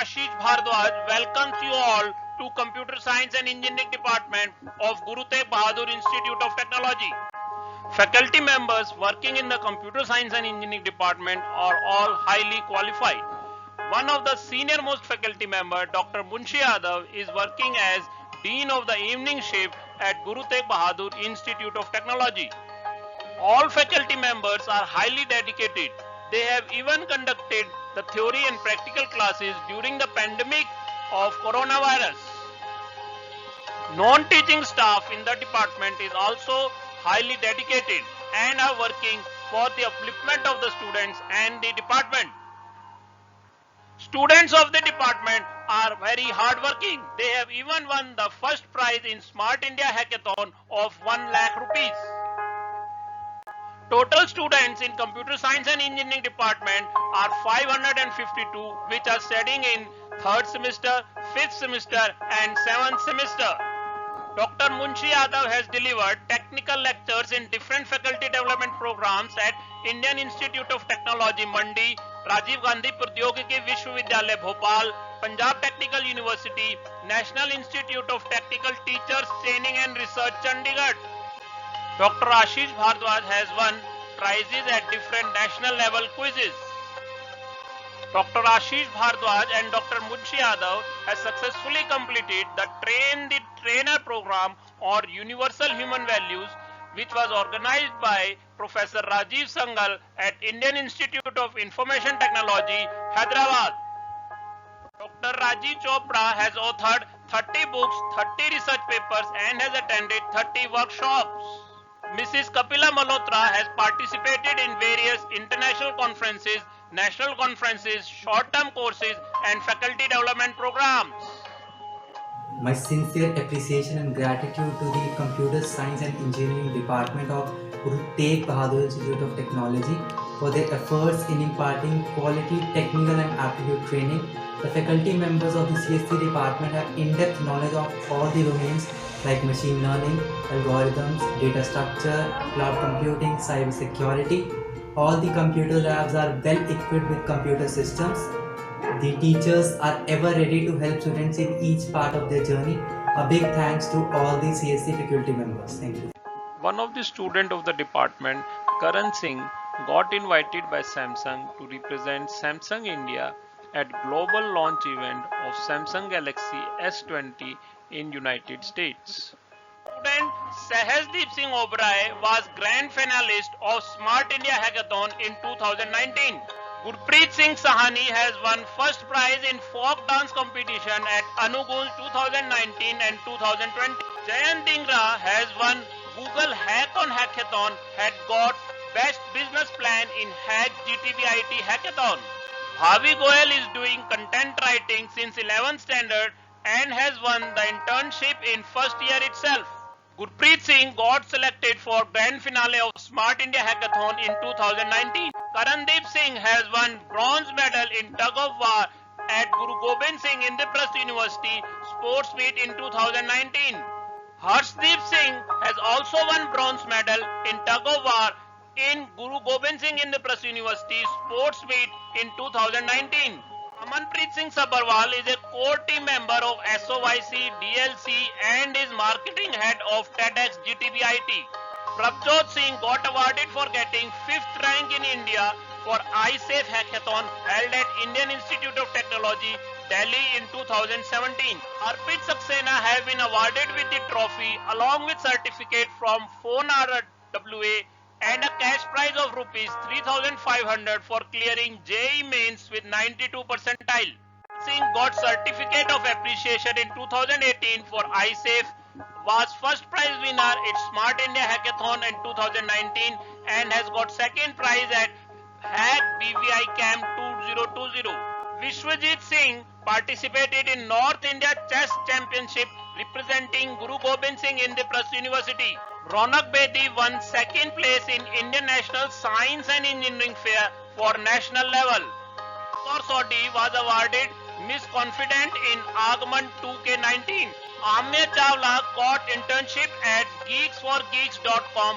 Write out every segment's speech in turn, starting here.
Ashish Bhardwaj welcomes you all to Computer Science and Engineering Department of Guru Tegh Bahadur Institute of Technology. Faculty members working in the Computer Science and Engineering Department are all highly qualified. One of the senior most faculty member, Dr. Munshi Yadav, is working as Dean of the Evening Shift at Guru Tegh Bahadur Institute of Technology. All faculty members are highly dedicated. They have even conducted the theory and practical classes during the pandemic of coronavirus. Non-teaching staff in the department is also highly dedicated and are working for the upliftment of the students and the department. Students of the department are very hardworking. They have even won the first prize in Smart India Hackathon of 1 lakh rupees. Total students in Computer Science and Engineering Department are 552, which are studying in 3rd semester, 5th semester and 7th semester. Dr. Munshi Yadav has delivered technical lectures in different faculty development programs at Indian Institute of Technology, Mandi, Rajiv Gandhi Pradyogiki Vishwavidyalaya, Bhopal, Punjab Technical University, National Institute of Technical Teachers Training and Research, Chandigarh. Dr. Ashish Bhardwaj has won prizes at different national level quizzes. Dr. Ashish Bhardwaj and Dr. Munshi Yadav has successfully completed the Train the Trainer program or Universal Human Values, which was organized by Professor Rajiv Sangal at Indian Institute of Information Technology, Hyderabad. Dr. Rajiv Chopra has authored 30 books, 30 research papers and has attended 30 workshops. Mrs. Kapila Malhotra has participated in various international conferences, national conferences, short-term courses and faculty development programs. My sincere appreciation and gratitude to the Computer Science and Engineering Department of Guru Tegh Bahadur Institute of Technology for their efforts in imparting quality technical and aptitude training. The faculty members of the CSC department have in-depth knowledge of all the domains like machine learning, algorithms, data structure, cloud computing, cyber security. All the computer labs are well equipped with computer systems. The teachers are ever ready to help students in each part of their journey. A big thanks to all the CSC faculty members. Thank you. One of the students of the department, Karan Singh, got invited by Samsung to represent Samsung India at global launch event of Samsung Galaxy S20 in United States. Student Sahasdeep Singh Oberoi was grand finalist of Smart India Hackathon in 2019. Gurpreet Singh Sahani has won first prize in folk dance competition at Anugunj 2019 and 2020. Jayant Dingra has won Google Hack-on Hackathon, had got best business plan in Hack GTBIT Hackathon. Bhavi Goyal is doing content writing since 11th standard and has won the internship in first year itself. Gurpreet Singh got selected for grand finale of Smart India Hackathon in 2019. Karandeep Singh has won bronze medal in tug of war at Guru Gobind Singh Indraprasth University Sports Meet in 2019. Harshdeep Singh has also won bronze medal in tug of war in Guru Gobind Singh Indraprasth University Sports Meet in 2019. Amanpreet Singh Sabharwal is a core team member of SOYC, DLC and is marketing head of TEDx GTBIT. Prabjot Singh got awarded for getting 5th rank in India for iSafe Hackathon held at Indian Institute of Technology, Delhi in 2017. Arpit Saxena have been awarded with the trophy along with certificate from Phone RWA and a cash prize of rupees 3,500 for clearing JEE mains with 92 percentile. Singh got certificate of appreciation in 2018 for iSafe, was first prize winner at Smart India Hackathon in 2019 and has got second prize at Hack BVI Camp 2020. Vishwajit Singh participated in North India Chess Championship representing Guru Gobind Singh Indraprasth University. Ronak Bedi won second place in Indian National Science and Engineering Fair for national level. Kaur Sodhi was awarded Miss Confident in Agman 2K19. Amya Chawla got internship at geeksforgeeks.com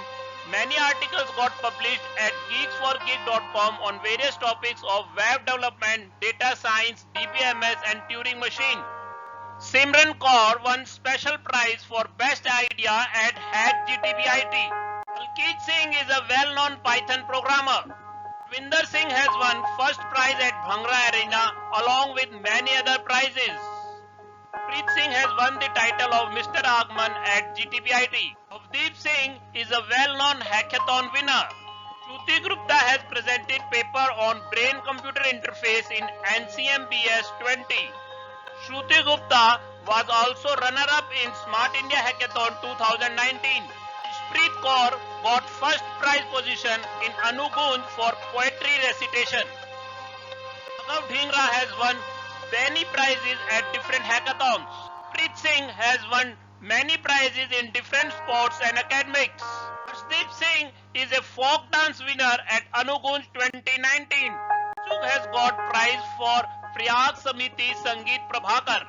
Many articles got published at geeksforgeek.com on various topics of web development, data science, DBMS and Turing machine. Simran Kaur won special prize for best idea at Hack GTBIT. Baljeet Singh is a well-known Python programmer. Vinder Singh has won first prize at Bhangra Arena along with many other prizes. Preet Singh has won the title of Mr. Agman at GTBIT. Avdeep Singh is a well-known hackathon winner. Shruti Gupta has presented paper on brain-computer interface in NCMBS 20. Shruti Gupta was also runner-up in Smart India Hackathon 2019. Ishpreet Kaur got first prize position in Anugunj for poetry recitation. Raghav Dhingra has won many prizes at different hackathons. Preet Singh has won many prizes in different sports and academics. Harshdeep Singh is a folk dance winner at Anugunj 2019. Chug has got prize for Prayag Samiti Sangeet Prabhakar.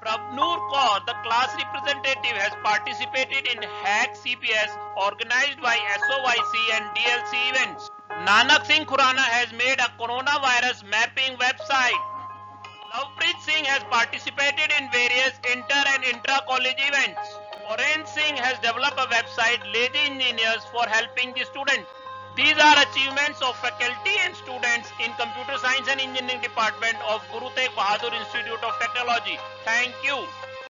Prabnoor Kaur, the class representative, has participated in Hack CPS organized by SOYC and DLC events. Nanak Singh Khurana has made a coronavirus mapping website. Lovepreet Singh has participated in various inter and intra-college events. Oren Singh has developed a website, Lazy Engineers, for helping the students. These are achievements of faculty and students in Computer Science and Engineering Department of Guru Tegh Bahadur Institute of Technology. Thank you.